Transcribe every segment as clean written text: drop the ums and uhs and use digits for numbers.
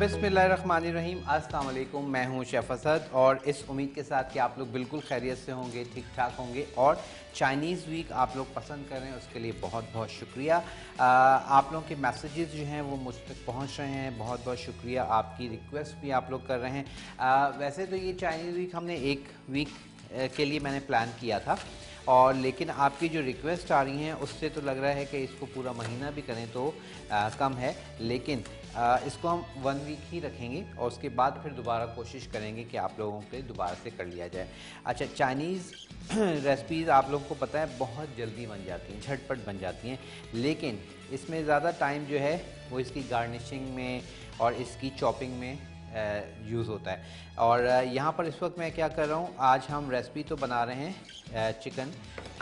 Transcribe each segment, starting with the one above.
बिस्मिल्लाहिर्रहमानिर्रहीम। अस्सलाम वालेकुम। मैं हूं शेफ़ असद और इस उम्मीद के साथ कि आप लोग बिल्कुल खैरियत से होंगे, ठीक ठाक होंगे और चाइनीज़ वीक आप लोग पसंद कर रहे हैं, उसके लिए बहुत बहुत शुक्रिया। आप लोगों के मैसेजेस जो हैं वो मुझ तक पहुंच रहे हैं, बहुत बहुत शुक्रिया। आपकी रिक्वेस्ट भी आप लोग कर रहे हैं। वैसे तो ये चाइनीज़ वीक हमने एक वीक के लिए मैंने प्लान किया था, और लेकिन आपकी जो रिक्वेस्ट आ रही हैं उससे तो लग रहा है कि इसको पूरा महीना भी करें तो कम है, लेकिन इसको हम 1 वीक ही रखेंगे और उसके बाद फिर दोबारा कोशिश करेंगे कि आप लोगों के दोबारा से कर लिया जाए। अच्छा, चाइनीज़ रेसिपीज़ आप लोगों को पता है बहुत जल्दी बन जाती हैं, झटपट बन जाती हैं, लेकिन इसमें ज़्यादा टाइम जो है वो इसकी गार्निशिंग में और इसकी चॉपिंग में यूज़ होता है। और यहाँ पर इस वक्त मैं क्या कर रहा हूँ, आज हम रेसिपी तो बना रहे हैं चिकन,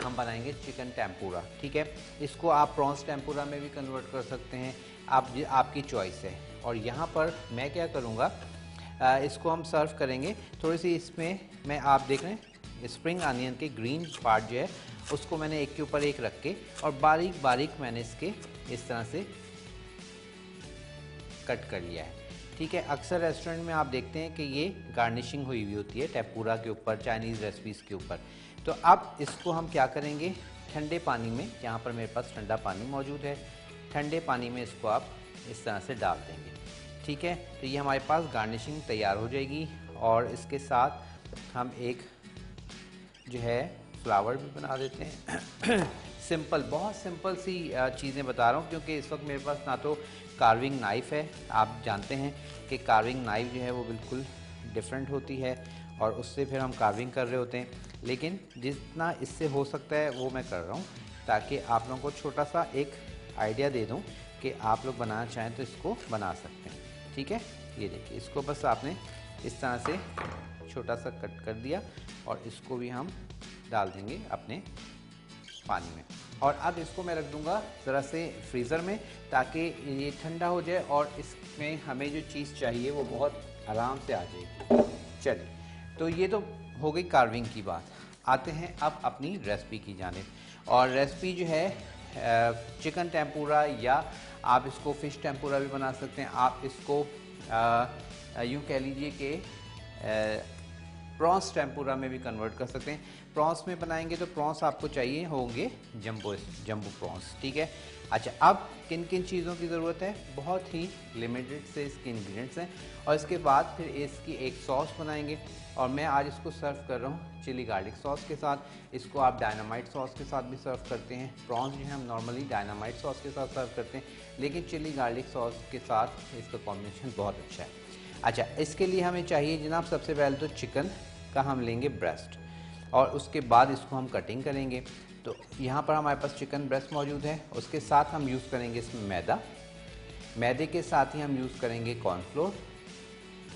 हम बनाएंगे चिकन टेम्पुरा। ठीक है, इसको आप प्रॉन्स टेम्पुरा में भी कन्वर्ट कर सकते हैं, आपकी चॉइस है। और यहाँ पर मैं क्या करूँगा, इसको हम सर्व करेंगे थोड़ी सी, इसमें मैं आप देख रहे हैं स्प्रिंग अनियन के ग्रीन पार्ट जो है उसको मैंने एक के ऊपर एक रख के और बारीक बारीक मैंने इसके इस तरह से कट कर लिया है। ठीक है, अक्सर रेस्टोरेंट में आप देखते हैं कि ये गार्निशिंग हुई हुई होती है टेम्पुरा के ऊपर, चाइनीज़ रेसिपीज़ के ऊपर। तो अब इसको हम क्या करेंगे, ठंडे पानी में, यहाँ पर मेरे पास ठंडा पानी मौजूद है, ठंडे पानी में इसको आप इस तरह से डाल देंगे। ठीक है, तो ये हमारे पास गार्निशिंग तैयार हो जाएगी। और इसके साथ हम एक जो है फ्लावर भी बना देते हैं। सिंपल, बहुत सिंपल सी चीज़ें बता रहा हूँ, क्योंकि इस वक्त मेरे पास ना तो कार्विंग नाइफ़ है। आप जानते हैं कि कार्विंग नाइफ़ जो है वो बिल्कुल डिफरेंट होती है और उससे फिर हम कार्विंग कर रहे होते हैं, लेकिन जितना इससे हो सकता है वो मैं कर रहा हूँ, ताकि आप लोगों को छोटा सा एक आइडिया दे दूँ कि आप लोग बनाना चाहें तो इसको बना सकते हैं। ठीक है, ये देखिए, इसको बस आपने इस तरह से छोटा सा कट कर दिया और इसको भी हम डाल देंगे अपने पानी में। और अब इसको मैं रख दूंगा ज़रा से फ्रीज़र में, ताकि ये ठंडा हो जाए और इसमें हमें जो चीज़ चाहिए वो बहुत आराम से आ जाएगी। चलिए, तो ये तो हो गई कार्विंग की बात। आते हैं अब अपनी रेसिपी की जानिब। और रेसिपी जो है चिकन टेम्पुरा, या आप इसको फ़िश टेम्पुरा भी बना सकते हैं, आप इसको यूँ कह लीजिए कि प्रॉन्स टेम्पुरा में भी कन्वर्ट कर सकते हैं। प्रॉन्स में बनाएंगे तो प्रॉन्स आपको चाहिए होंगे जंबो प्रॉन्स। ठीक है, अच्छा, अब किन किन चीज़ों की ज़रूरत है, बहुत ही लिमिटेड से इसके इंग्रेडिएंट्स हैं। और इसके बाद फिर इसकी एक सॉस बनाएंगे, और मैं आज इसको सर्व कर रहा हूँ चिली गार्लिक सॉस के साथ। इसको आप डायनामाइट सॉस के साथ भी सर्व करते हैं। प्रॉन्स जो है हम नॉर्मली डायनामाइट सॉस के साथ सर्व करते हैं, लेकिन चिली गार्लिक सॉस के साथ इसका कॉम्बिनेशन बहुत अच्छा है। अच्छा, इसके लिए हमें चाहिए जनाब, सबसे पहले तो चिकन का हम लेंगे ब्रेस्ट, और उसके बाद इसको हम कटिंग करेंगे। तो यहाँ पर हमारे पास चिकन ब्रेस्ट मौजूद है, उसके साथ हम यूज़ करेंगे इसमें मैदा, मैदे के साथ ही हम यूज़ करेंगे कॉर्नफ्लोर,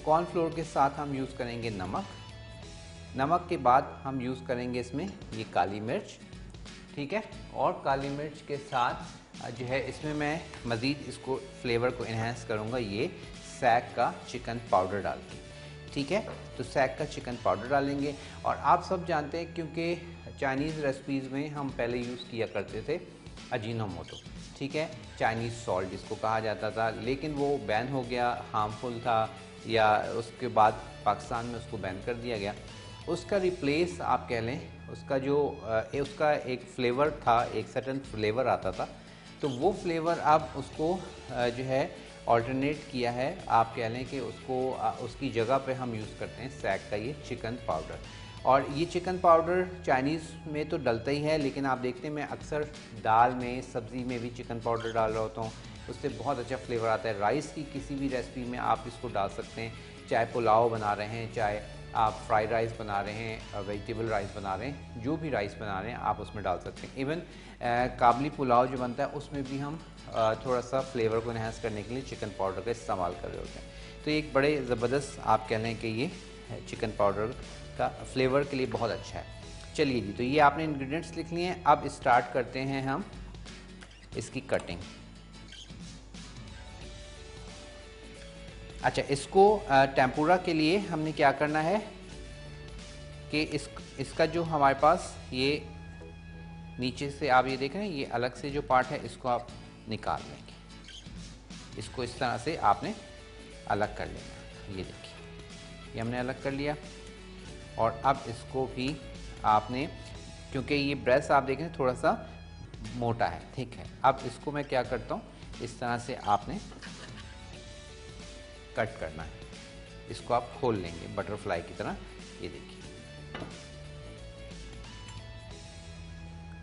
कॉर्नफ्लोर के साथ हम यूज़ करेंगे नमक, नमक के बाद हम यूज़ करेंगे इसमें ये काली मिर्च। ठीक है, और काली मिर्च के साथ जो है इसमें मैं मज़ीद इसको फ्लेवर को इन्हेंस करूँगा ये सैग का चिकन पाउडर डाल के। ठीक है, तो सैग का चिकन पाउडर डालेंगे। और आप सब जानते हैं, क्योंकि चाइनीज़ रेसिपीज़ में हम पहले यूज़ किया करते थे अजीनोमोटो। ठीक है, चाइनीज़ सॉल्ट जिसको कहा जाता था, लेकिन वो बैन हो गया, हार्मफुल था, या उसके बाद पाकिस्तान में उसको बैन कर दिया गया। उसका रिप्लेस आप कह लें, उसका जो उसका एक फ़्लेवर था, एक सर्टेन फ्लेवर आता था, तो वो फ्लेवर अब उसको जो है ऑल्टरनेट किया है। आप कह लें कि उसको उसकी जगह पे हम यूज़ करते हैं सैग का ये चिकन पाउडर। और ये चिकन पाउडर चाइनीज़ में तो डलता ही है, लेकिन आप देखते हैं मैं अक्सर दाल में, सब्ज़ी में भी चिकन पाउडर डाल रहा होता हूँ, उससे बहुत अच्छा फ्लेवर आता है। राइस की किसी भी रेसिपी में आप इसको डाल सकते हैं, चाहे पुलाव बना रहे हैं, चाहे आप फ्राइड राइस बना रहे हैं, वेजिटेबल राइस बना रहे हैं, जो भी राइस बना रहे हैं आप उसमें डाल सकते हैं। इवन काबली पुलाव जो बनता है उसमें भी हम थोड़ा सा फ्लेवर को इन्हांस करने के लिए चिकन पाउडर का इस्तेमाल कर रहे होते हैं। तो एक बड़े ज़बरदस्त आप कह लें कि ये चिकन पाउडर का फ्लेवर के लिए बहुत अच्छा है। चलिए जी, तो ये आपने इंग्रेडिएंट्स लिख लिए हैं, अब स्टार्ट करते हैं हम इसकी कटिंग। अच्छा, इसको टेम्पुरा के लिए हमने क्या करना है कि इसका जो हमारे पास ये नीचे से आप ये देख रहे हैं, ये अलग से जो पार्ट है इसको आप निकाल लेंगे। इसको इस तरह से आपने अलग कर लेना। ये देखिए, ये हमने अलग कर लिया। और अब इसको भी आपने, क्योंकि ये ब्रेस्ट आप देखें थोड़ा सा मोटा है, ठीक है, अब इसको मैं क्या करता हूँ, इस तरह से आपने कट करना है। इसको आप खोल लेंगे बटरफ्लाई की तरह, ये देखिए,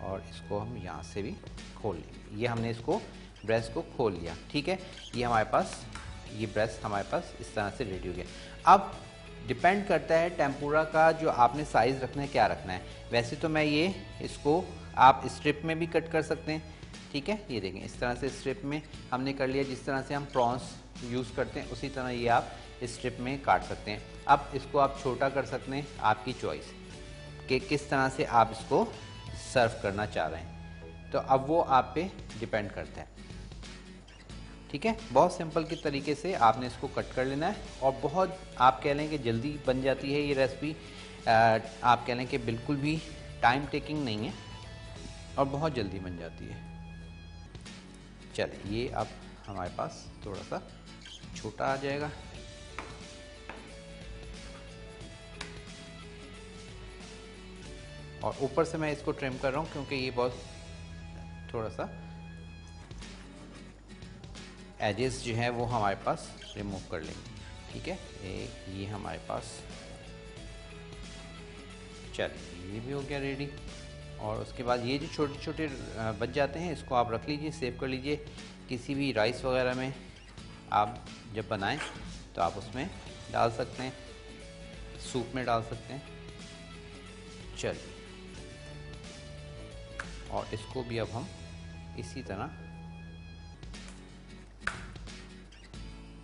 और इसको हम यहाँ से भी खोल लेंगे। ये हमने इसको ब्रेस्ट को खोल लिया, ठीक है। ये हमारे पास, ये ब्रेस्ट हमारे पास इस तरह से रेडी हो गया। अब डिपेंड करता है टेम्पुरा का जो आपने साइज़ रखना है, क्या रखना है। वैसे तो मैं ये इसको आप स्ट्रिप में भी कट कर सकते हैं, ठीक है। ये देखें, इस तरह से स्ट्रिप में हमने कर लिया। जिस तरह से हम प्रॉन्स यूज़ करते हैं उसी तरह ये आप स्ट्रिप में काट सकते हैं। अब इसको आप छोटा कर सकते हैं, आपकी चॉइस कि किस तरह से आप इसको सर्व करना चाह रहे हैं, तो अब वो आप पे डिपेंड करता है, ठीक है। बहुत सिंपल के तरीके से आपने इसको कट कर लेना है, और बहुत आप कह लें कि जल्दी बन जाती है ये रेसिपी। आप कह लें कि बिल्कुल भी टाइम टेकिंग नहीं है, और बहुत जल्दी बन जाती है। चलिए, ये अब हमारे पास थोड़ा सा छोटा आ जाएगा। और ऊपर से मैं इसको ट्रिम कर रहा हूँ क्योंकि ये बहुत थोड़ा सा एजेस जो है वो हमारे पास रिमूव कर लेंगे, ठीक है। ये हमारे पास, चलिए ये भी हो गया रेडी। और उसके बाद ये जो छोटे छोटे बच जाते हैं, इसको आप रख लीजिए, सेव कर लीजिए। किसी भी राइस वगैरह में आप जब बनाएं तो आप उसमें डाल सकते हैं, सूप में डाल सकते हैं। चलिए, और इसको भी अब हम इसी तरह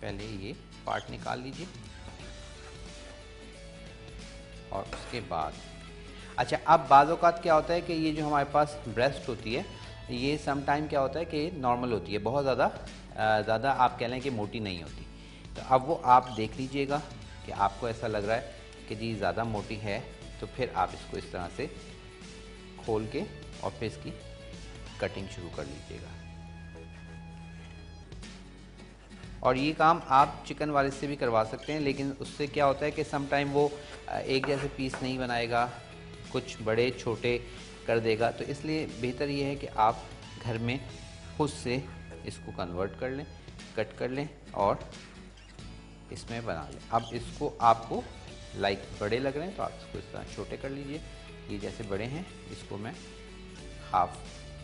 पहले ये पार्ट निकाल लीजिए, और उसके बाद अच्छा, अब बाज़ औक़ात क्या होता है कि ये जो हमारे पास ब्रेस्ट होती है, ये सम टाइम क्या होता है कि नॉर्मल होती है, बहुत ज़्यादा आप कह लें कि मोटी नहीं होती। तो अब वो आप देख लीजिएगा कि आपको ऐसा लग रहा है कि जी ज़्यादा मोटी है, तो फिर आप इसको इस तरह से खोल के और फिर इसकी कटिंग शुरू कर लीजिएगा। और ये काम आप चिकन वाले से भी करवा सकते हैं, लेकिन उससे क्या होता है कि सम टाइम वो एक जैसे पीस नहीं बनाएगा, कुछ बड़े छोटे कर देगा। तो इसलिए बेहतर ये है कि आप घर में खुद से इसको कन्वर्ट कर लें, कट कर लें और इसमें बना लें। अब इसको आपको लाइक बड़े लग रहे हैं तो आप इसको इस तरह छोटे कर लीजिए। ये जैसे बड़े हैं, इसको मैं हाफ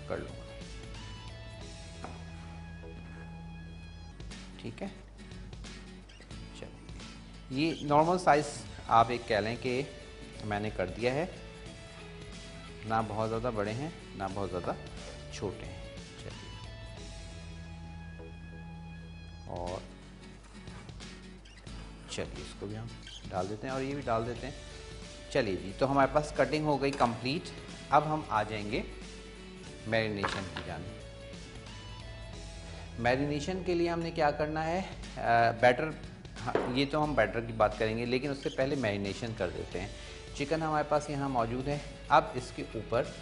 कर लूँगा, ठीक है। चलिए, ये नॉर्मल साइज़ आप एक कह लें कि मैंने कर दिया है, ना बहुत ज़्यादा बड़े हैं ना बहुत ज़्यादा छोटे हैं। चलिए, और चलिए इसको भी हम डाल देते हैं और ये भी डाल देते हैं। चलिए जी, तो हमारे पास कटिंग हो गई कंप्लीट। अब हम आ जाएंगे मैरिनेशन की जाने। मैरिनेशन के लिए हमने क्या करना है, बैटर, हाँ, ये तो हम बैटर की बात करेंगे, लेकिन उससे पहले मैरिनेशन कर देते हैं। चिकन हमारे पास यहाँ मौजूद है। अब इसके ऊपर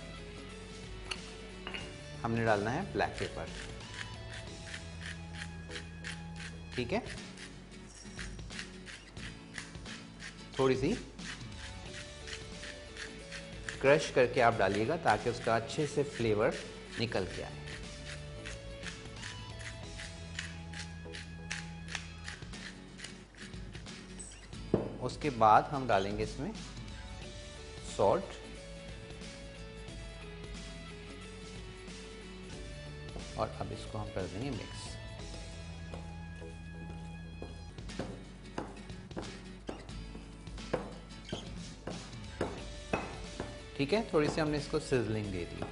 हमने डालना है ब्लैक पेपर, ठीक है। थोड़ी सी क्रश करके आप डालिएगा ताकि उसका अच्छे से फ्लेवर निकल के आए। उसके बाद हम डालेंगे इसमें सॉल्ट, और अब इसको हम कर देंगे मिक्स। ठीक है, थोड़ी सी हमने इसको सिजलिंग दे दी,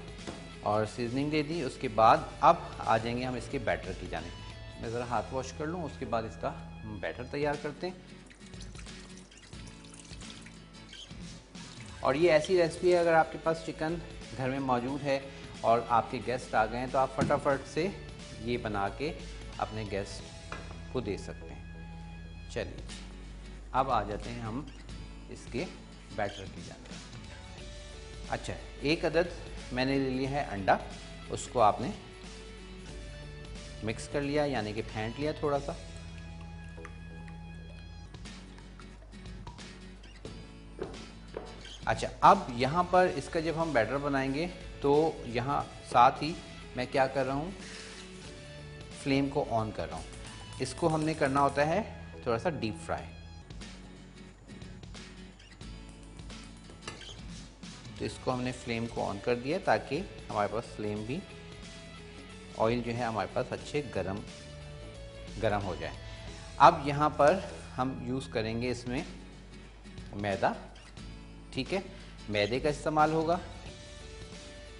और सीजनिंग दे दी। उसके बाद अब आ जाएंगे हम इसके बैटर की जाने। मैं ज़रा हाथ वॉश कर लूँ, उसके बाद इसका बैटर तैयार करते हैं। और ये ऐसी रेसिपी है, अगर आपके पास चिकन घर में मौजूद है और आपके गेस्ट आ गए हैं तो आप फटाफट से ये बना के अपने गेस्ट को दे सकते हैं। चलिए, अब आ जाते हैं हम इसके बैटर की जाने। अच्छा, एक अदद मैंने ले लिया है अंडा, उसको आपने मिक्स कर लिया, यानी कि फेंट लिया थोड़ा सा। अच्छा, अब यहाँ पर इसका जब हम बैटर बनाएंगे तो यहाँ साथ ही मैं क्या कर रहा हूँ, फ्लेम को ऑन कर रहा हूँ। इसको हमने करना होता है थोड़ा सा डीप फ्राई। तो इसको हमने फ्लेम को ऑन कर दिया ताकि हमारे पास फ्लेम भी, ऑयल जो है हमारे पास अच्छे गरम हो जाए। अब यहाँ पर हम यूज़ करेंगे इसमें मैदा, ठीक है, मैदे का इस्तेमाल होगा।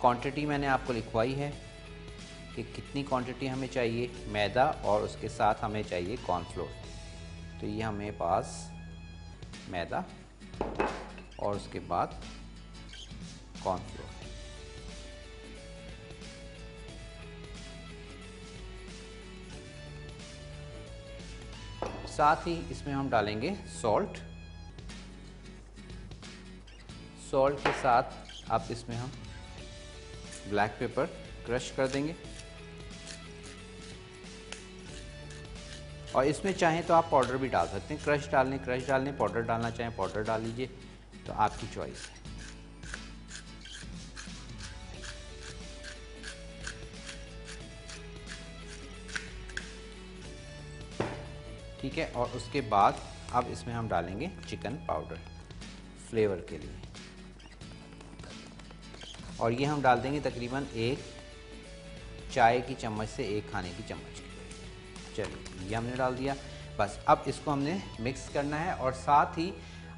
क्वांटिटी मैंने आपको लिखवाई है कि कितनी क्वांटिटी हमें चाहिए मैदा, और उसके साथ हमें चाहिए कॉर्नफ्लोर। तो ये हमें पास मैदा और उसके बाद कॉर्नफ्लोर। साथ ही इसमें हम डालेंगे सॉल्ट। सॉल्ट के साथ अब इसमें हम ब्लैक पेपर क्रश कर देंगे, और इसमें चाहें तो आप पाउडर भी डाल सकते हैं। क्रश डालने, पाउडर डालना चाहें पाउडर डाल लीजिए, तो आपकी चॉइस है। ठीक है, और उसके बाद अब इसमें हम डालेंगे चिकन पाउडर फ्लेवर के लिए, और ये हम डाल देंगे तकरीबन 1 चाय की चम्मच से 1 खाने की चम्मच की। चलिए, ये हमने डाल दिया। बस अब इसको हमने मिक्स करना है, और साथ ही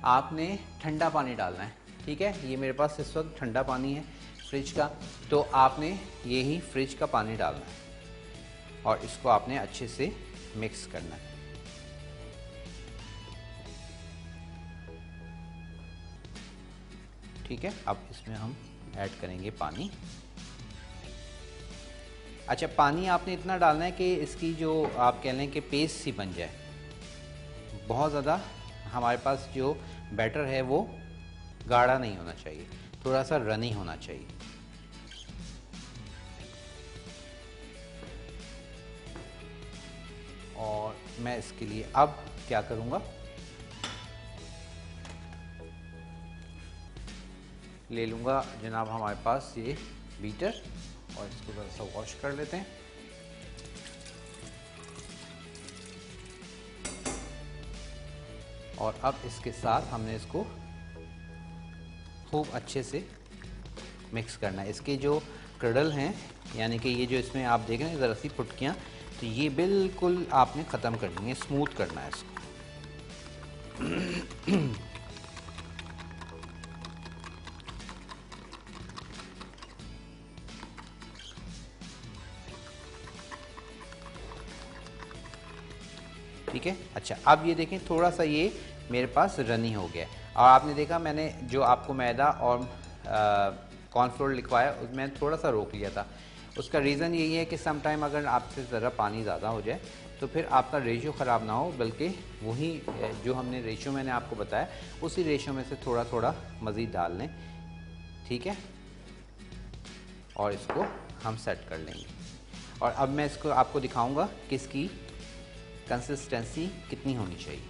आपने ठंडा पानी डालना है। ठीक है, ये मेरे पास इस वक्त ठंडा पानी है फ्रिज का, तो आपने यही फ्रिज का पानी डालना है और इसको आपने अच्छे से मिक्स करना है। ठीक है, अब इसमें हम ऐड करेंगे पानी। अच्छा, पानी आपने इतना डालना है कि इसकी जो आप कह लें कि पेस्ट सी बन जाए। बहुत ज़्यादा हमारे पास जो बैटर है वो गाढ़ा नहीं होना चाहिए, थोड़ा सा रनी होना चाहिए। और मैं इसके लिए अब क्या करूँगा, ले लूँगा जनाब हमारे पास ये बीटर, और इसको थोड़ा सा वॉश कर लेते हैं। और अब इसके साथ हमने इसको खूब अच्छे से मिक्स करना है। इसके जो क्रडल हैं, यानी कि ये जो इसमें आप देख रहे हैं ज़रा सी फुटकियाँ, तो ये बिल्कुल आपने ख़त्म करनी है, स्मूथ करना है इसको। ठीक है, अच्छा, अब ये देखें थोड़ा सा ये मेरे पास रनी हो गया, और आपने देखा मैंने जो आपको मैदा और कॉर्नफ्लोर लिखवाया उसमें थोड़ा सा रोक लिया था। उसका रीज़न यही है कि सम टाइम अगर आपसे ज़रा पानी ज़्यादा हो जाए तो फिर आपका रेशियो ख़राब ना हो, बल्कि वही जो हमने रेशियो मैंने आपको बताया उसी रेशियो में से थोड़ा थोड़ा मज़ीद डाल लें। ठीक है, और इसको हम सेट कर लेंगे। और अब मैं इसको आपको दिखाऊंगा कि इसकी कंसिस्टेंसी कितनी होनी चाहिए।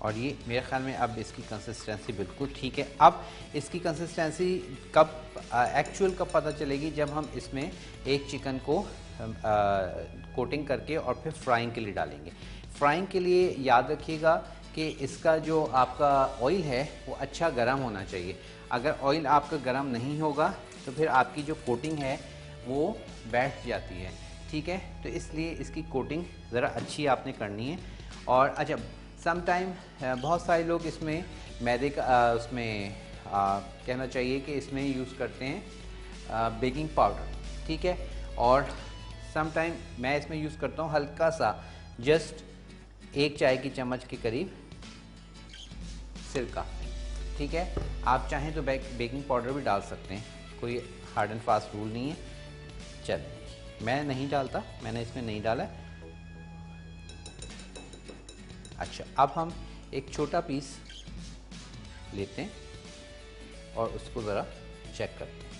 और ये मेरे ख्याल में अब इसकी कंसिस्टेंसी बिल्कुल ठीक है। अब इसकी कंसिस्टेंसी कब एक्चुअल कब पता चलेगी, जब हम इसमें एक चिकन को कोटिंग करके और फिर फ्राइंग के लिए डालेंगे। फ्राइंग के लिए याद रखिएगा कि इसका जो आपका ऑयल है वो अच्छा गर्म होना चाहिए। अगर ऑयल आपका गर्म नहीं होगा तो फिर आपकी जो कोटिंग है वो बैठ जाती है। ठीक है, तो इसलिए इसकी कोटिंग ज़रा अच्छी आपने करनी है। और अच्छा, सम टाइम बहुत सारे लोग इसमें मैदे का उसमें कहना चाहिए कि इसमें यूज़ करते हैं बेकिंग पाउडर। ठीक है, और सम टाइम मैं इसमें यूज़ करता हूँ हल्का सा, जस्ट 1 चाय की चम्मच के करीब सिरका। ठीक है, आप चाहें तो बेकिंग पाउडर भी डाल सकते हैं, कोई हार्ड एंड फास्ट रूल नहीं है। चलें, मैं नहीं डालता, मैंने इसमें नहीं डाला। अच्छा, अब हम एक छोटा पीस लेते हैं और उसको ज़रा चेक करते हैं।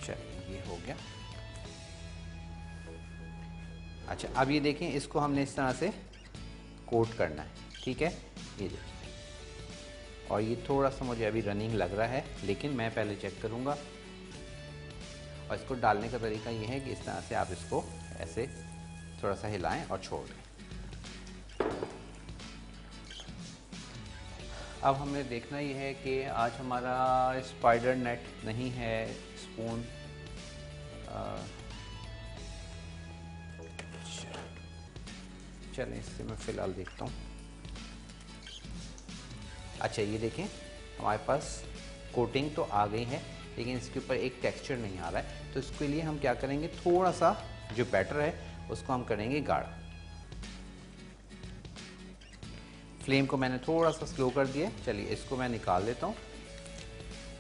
चलिए, ये हो गया। अच्छा, अब ये देखें, इसको हमने इस तरह से कोट करना है, ठीक है, ये देखिए। और ये थोड़ा सा मुझे अभी रनिंग लग रहा है, लेकिन मैं पहले चेक करूँगा। और इसको डालने का तरीका ये है कि इस तरह से आप इसको ऐसे थोड़ा सा हिलाएं और छोड़ दें। अब हमें देखना ये है कि आज हमारा स्पाइडर नेट नहीं है, स्पून चलें, इससे मैं फ़िलहाल देखता हूँ। अच्छा, ये देखें, हमारे पास कोटिंग तो आ गई है, लेकिन इसके ऊपर एक टेक्सचर नहीं आ रहा है। तो इसके लिए हम क्या करेंगे, थोड़ा सा जो बैटर है उसको हम करेंगे गाढ़ा। फ्लेम को मैंने थोड़ा सा स्लो कर दिया। चलिए, इसको मैं निकाल देता हूँ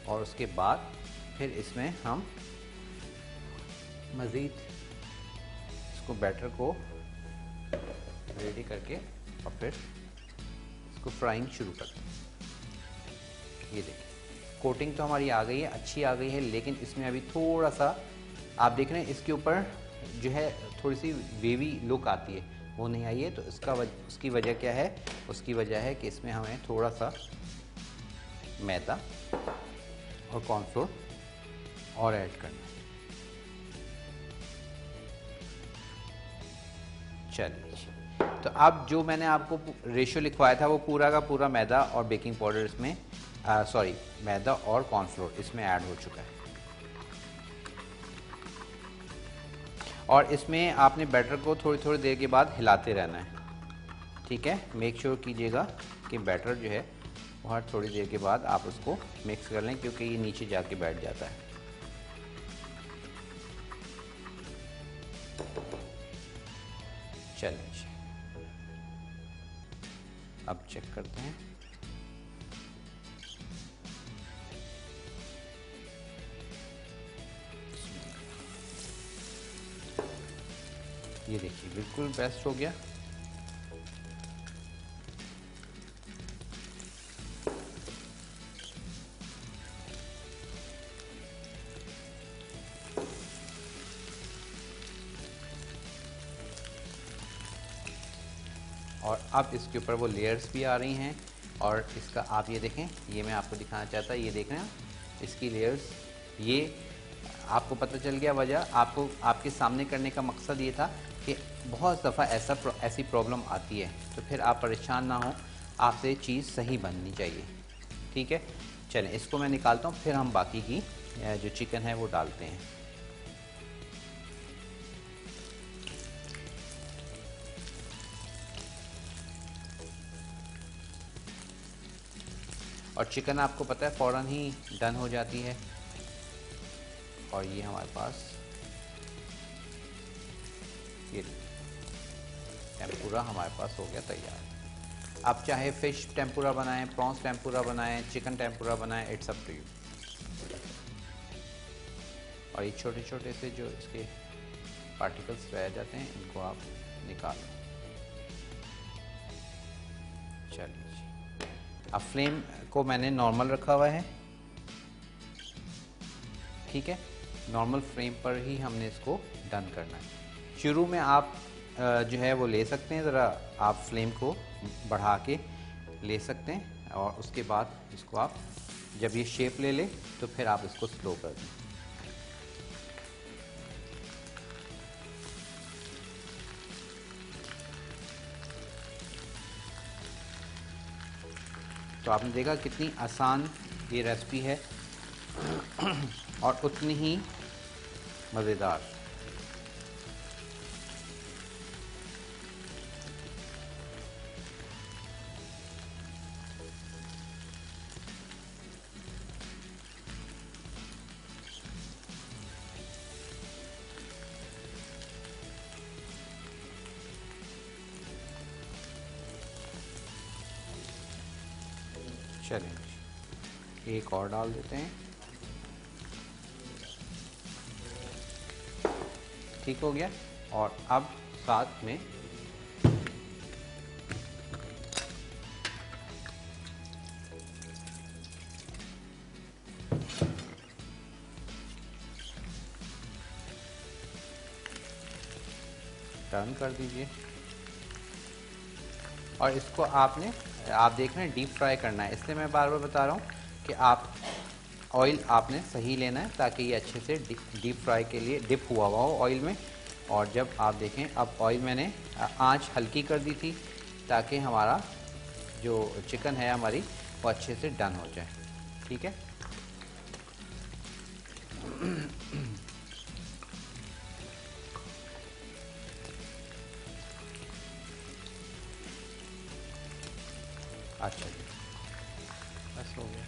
और उसके बाद फिर इसमें हम मज़ीद इसको बैटर को रेडी करके और फिर इसको फ्राइंग शुरू करते हैं। ये देखिए, कोटिंग तो हमारी आ गई है, अच्छी आ गई है, लेकिन इसमें अभी थोड़ा सा आप देख रहे हैं इसके ऊपर जो है थोड़ी सी वेवी लुक आती है, वो नहीं आई है। तो उसकी वजह क्या है? उसकी वजह है कि इसमें हमें थोड़ा सा मैदा और कॉर्नफ्लोर और ऐड करना है। चलिए, तो अब जो मैंने आपको रेशियो लिखवाया था वो पूरा का पूरा मैदा और बेकिंग पाउडर इसमें मैदा और कॉर्नफ्लोर इसमें ऐड हो चुका है। और इसमें आपने बैटर को थोड़ी थोड़ी देर के बाद हिलाते रहना है, ठीक है। मेक श्योर कीजिएगा कि बैटर जो है वो हर थोड़ी देर के बाद आप उसको मिक्स कर लें, क्योंकि ये नीचे जाके बैठ जाता है। चलिए, अब चेक करते हैं। ये देखिए, बिल्कुल बेस्ट हो गया। और अब इसके ऊपर वो लेयर्स भी आ रही हैं। और इसका आप ये देखें, ये मैं आपको दिखाना चाहता, ये देख रहे हैं इसकी लेयर्स। ये आपको पता चल गया वजह, आपको आपके सामने करने का मकसद ये था कि बहुत दफ़ा ऐसी प्रॉब्लम आती है, तो फिर आप परेशान ना हो, आपसे चीज़ सही बननी चाहिए, ठीक है। चलें, इसको मैं निकालता हूँ, फिर हम बाकी की जो चिकन है वो डालते हैं। और चिकन आपको पता है फ़ौरन ही डन हो जाती है। और ये हमारे पास ये टेम्पुरा हमारे पास हो गया तैयार। आप चाहे फ़िश टेम्पुरा बनाएं, प्रॉन्स टेम्पुरा बनाएं, चिकन टेम्पुरा बनाएं, इट्स अप टू यू। और ये छोटे छोटे से जो इसके पार्टिकल्स रह जाते हैं, इनको आप निकाल लें। चलिए, अब फ्लेम को मैंने नॉर्मल रखा हुआ है, ठीक है। नॉर्मल फ्लेम पर ही हमने इसको डन करना है। शुरू में आप जो है वो ले सकते हैं, ज़रा आप फ्लेम को बढ़ा के ले सकते हैं, और उसके बाद इसको आप जब ये शेप ले ले तो फिर आप इसको स्लो कर दें। तो आपने देखा कितनी आसान ये रेसिपी है और उतनी ही मज़ेदार। चलें, एक और डाल देते हैं। ठीक हो गया। और अब साथ में टर्न कर दीजिए और इसको आप देख रहे हैं डीप फ्राई करना है, इसलिए मैं बार बार बता रहा हूँ कि आप ऑयल आपने सही लेना है ताकि ये अच्छे से डीप फ्राई के लिए डिप हुआ हो ऑयल में। और जब आप देखें, अब ऑयल मैंने आंच हल्की कर दी थी ताकि हमारा जो चिकन है हमारी वो अच्छे से डन हो जाए। ठीक है, अच्छा जी, बस हो गया।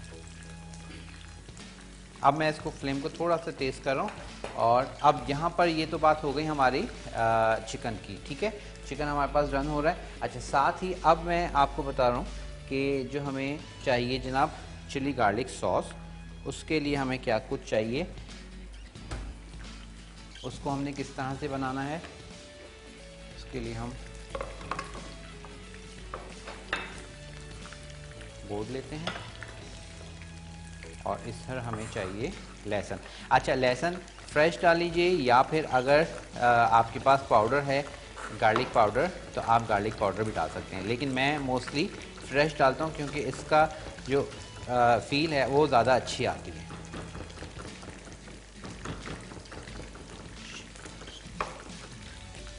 अब मैं इसको फ्लेम को थोड़ा सा तेज़ कर रहा हूँ। और अब यहाँ पर ये तो बात हो गई हमारी चिकन की। ठीक है, चिकन हमारे पास डन हो रहा है। अच्छा, साथ ही अब मैं आपको बता रहा हूँ कि जो हमें चाहिए जनाब चिली गार्लिक सॉस, उसके लिए हमें क्या कुछ चाहिए, उसको हमने किस तरह से बनाना है। उसके लिए हम बोर्ड लेते हैं और इस तरह हमें चाहिए लहसुन। अच्छा, लहसुन फ्रेश डाल लीजिए या फिर अगर आपके पास पाउडर है गार्लिक पाउडर तो आप गार्लिक पाउडर भी डाल सकते हैं, लेकिन मैं मोस्टली फ्रेश डालता हूँ क्योंकि इसका जो फील है वो ज़्यादा अच्छी आती है।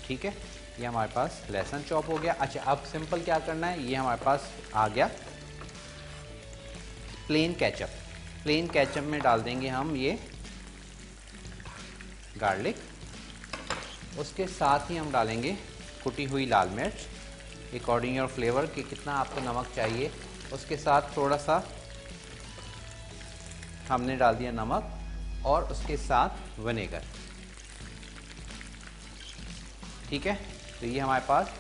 ठीक है, ये हमारे पास लहसुन चॉप हो गया। अच्छा, अब सिंपल क्या करना है, ये हमारे पास आ गया प्लेन केचप। प्लेन केचप में डाल देंगे हम ये गार्लिक, उसके साथ ही हम डालेंगे कुटी हुई लाल मिर्च अकॉर्डिंग योर फ्लेवर कि कितना आपको नमक चाहिए। उसके साथ थोड़ा सा हमने डाल दिया नमक और उसके साथ विनेगर। ठीक है, तो ये हमारे पास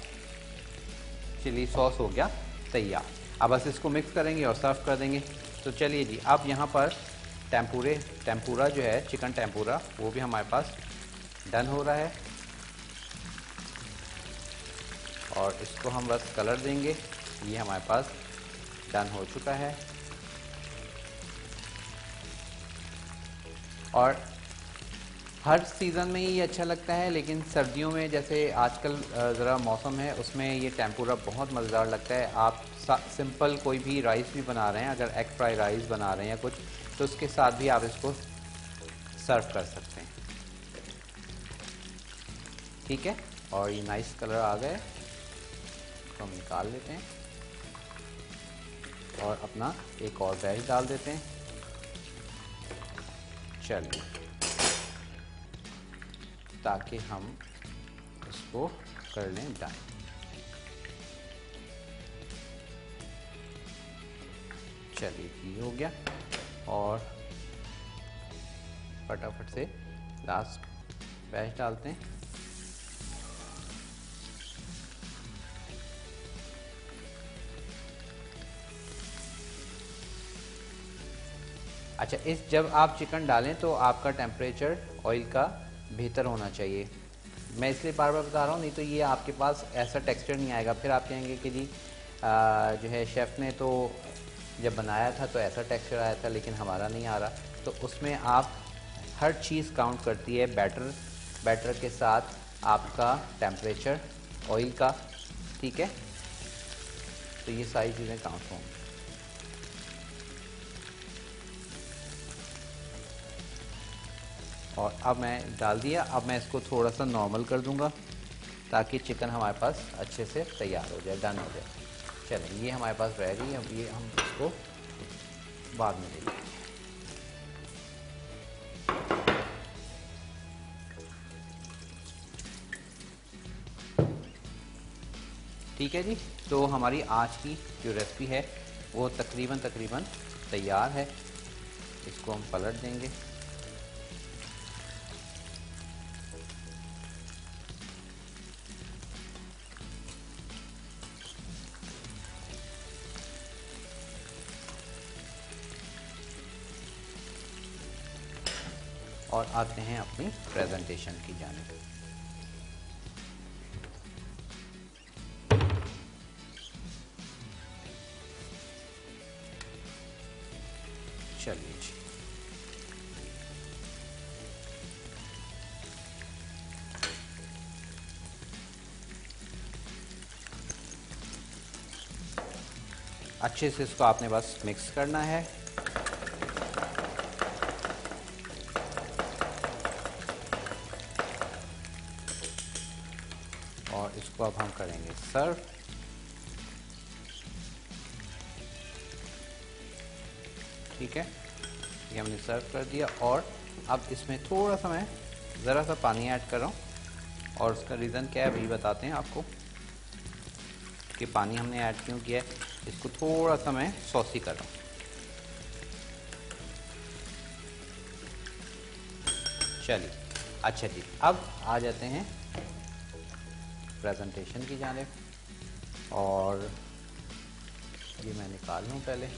चिली सॉस हो गया तैयार। अब बस इसको मिक्स करेंगे और सर्व कर देंगे। तो चलिए जी, अब यहाँ पर टेम्पुरा जो है चिकन टेम्पुरा वो भी हमारे पास डन हो रहा है और इसको हम बस कलर देंगे। ये हमारे पास डन हो चुका है। और हर सीज़न में ये अच्छा लगता है, लेकिन सर्दियों में जैसे आजकल ज़रा मौसम है उसमें ये टेम्पुरा बहुत मज़ेदार लगता है। आप सिंपल कोई भी राइस भी बना रहे हैं, अगर एग फ्राई राइस बना रहे हैं या कुछ, तो उसके साथ भी आप इसको सर्व कर सकते हैं। ठीक है, और ये नाइस कलर आ गए तो हम निकाल लेते हैं और अपना एक और बैच डाल देते हैं। चलिए, ताकि हम इसको कर लें डन। चलिए, ये हो गया और फटाफट से लास्ट बैच डालते हैं। अच्छा, इस जब आप चिकन डालें तो आपका टेम्परेचर ऑयल का बेहतर होना चाहिए। मैं इसलिए बार बार बता रहा हूँ, नहीं तो ये आपके पास ऐसा टेक्सचर नहीं आएगा। फिर आप कहेंगे कि जी जो है शेफ़ ने तो जब बनाया था तो ऐसा टेक्सचर आया था लेकिन हमारा नहीं आ रहा। तो उसमें आप हर चीज़ काउंट करती है, बैटर के साथ आपका टेम्परेचर ऑयल का। ठीक है, तो ये सारी चीज़ें काउंट होंगी। और अब मैं डाल दिया। अब मैं इसको थोड़ा सा नॉर्मल कर दूंगा ताकि चिकन हमारे पास अच्छे से तैयार हो जाए, डन हो जाए। चलें, ये हमारे पास रेडी है। अब ये हम इसको बाद में ले लेंगे। ठीक है जी, तो हमारी आज की जो रेसिपी है वो तकरीबन तैयार है। इसको हम पलट देंगे। और आते हैं अपनी प्रेजेंटेशन की जानिब। चलिए जी, अच्छे से इसको आपने बस मिक्स करना है। और इसको अब हम करेंगे सर्व। ठीक है, ये हमने सर्व कर दिया। और अब इसमें थोड़ा सा मैं ज़रा सा पानी ऐड कर रहा हूँ, और उसका रीज़न क्या है वही बताते हैं आपको कि पानी हमने ऐड क्यों किया है। इसको थोड़ा सा मैं सॉसी कर रहा हूँ। चलिए, अच्छा जी, अब आ जाते हैं प्रेजेंटेशन की जानिब। और ये मैं निकाल लूँ पहले।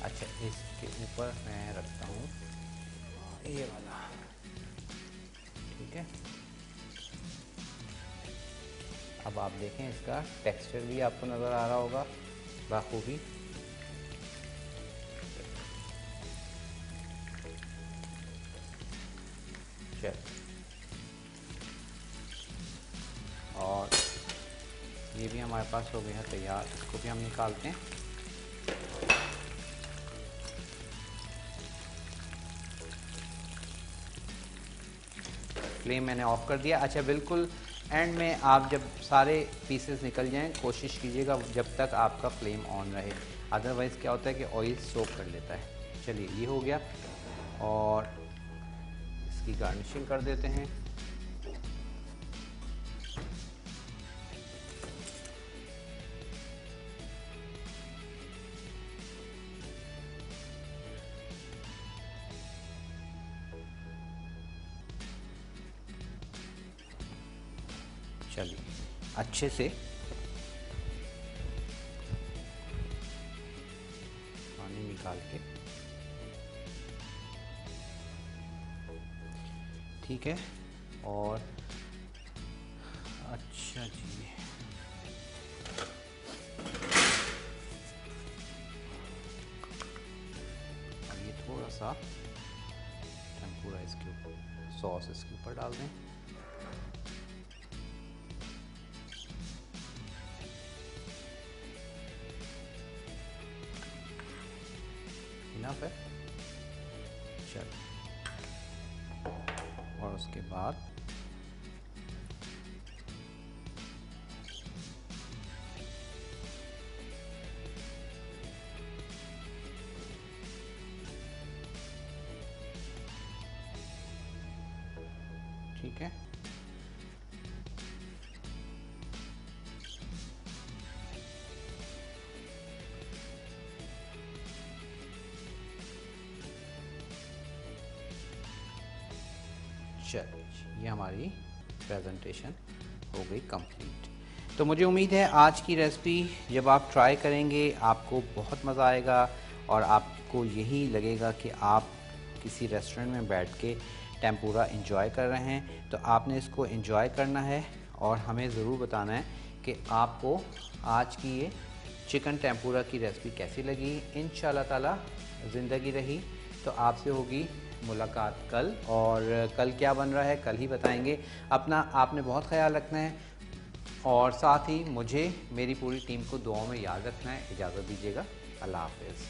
अच्छा, इसके ऊपर मैं रखता हूँ ये वाला। ठीक है, अब आप देखें इसका टेक्सचर भी आपको नज़र आ रहा होगा बाखूबी। चल, और ये भी हमारे पास हो गया तैयार। इसको भी हम निकालते हैं। फ्लेम मैंने ऑफ कर दिया। अच्छा, बिल्कुल एंड में आप जब सारे पीसेस निकल जाएं, कोशिश कीजिएगा जब तक आपका फ्लेम ऑन रहे, अदरवाइज़ क्या होता है कि ऑयल सोक कर लेता है। चलिए, ये हो गया, और इसकी गार्निशिंग कर देते हैं। चलिए, अच्छे से पानी निकाल के, ठीक है। और अच्छा जी, अब ये थोड़ा सा टेम्पुरा इसके ऊपर, सॉस इसके ऊपर डाल दें। इनफ है। चल, और उसके बाद ठीक है, चलिए, ये हमारी प्रेजेंटेशन हो गई कंप्लीट। तो मुझे उम्मीद है आज की रेसिपी जब आप ट्राई करेंगे आपको बहुत मज़ा आएगा, और आपको यही लगेगा कि आप किसी रेस्टोरेंट में बैठ के टेम्पुरा एंजॉय कर रहे हैं। तो आपने इसको एंजॉय करना है, और हमें ज़रूर बताना है कि आपको आज की ये चिकन टेम्पुरा की रेसिपी कैसी लगी। इंशाल्लाह ताला ज़िंदगी रही तो आपसे होगी मुलाकात कल, और कल क्या बन रहा है कल ही बताएंगे। अपना आपने बहुत ख्याल रखना है, और साथ ही मुझे मेरी पूरी टीम को दुआओं में याद रखना है। इजाज़त दीजिएगा, अल्लाह हाफ़िज़।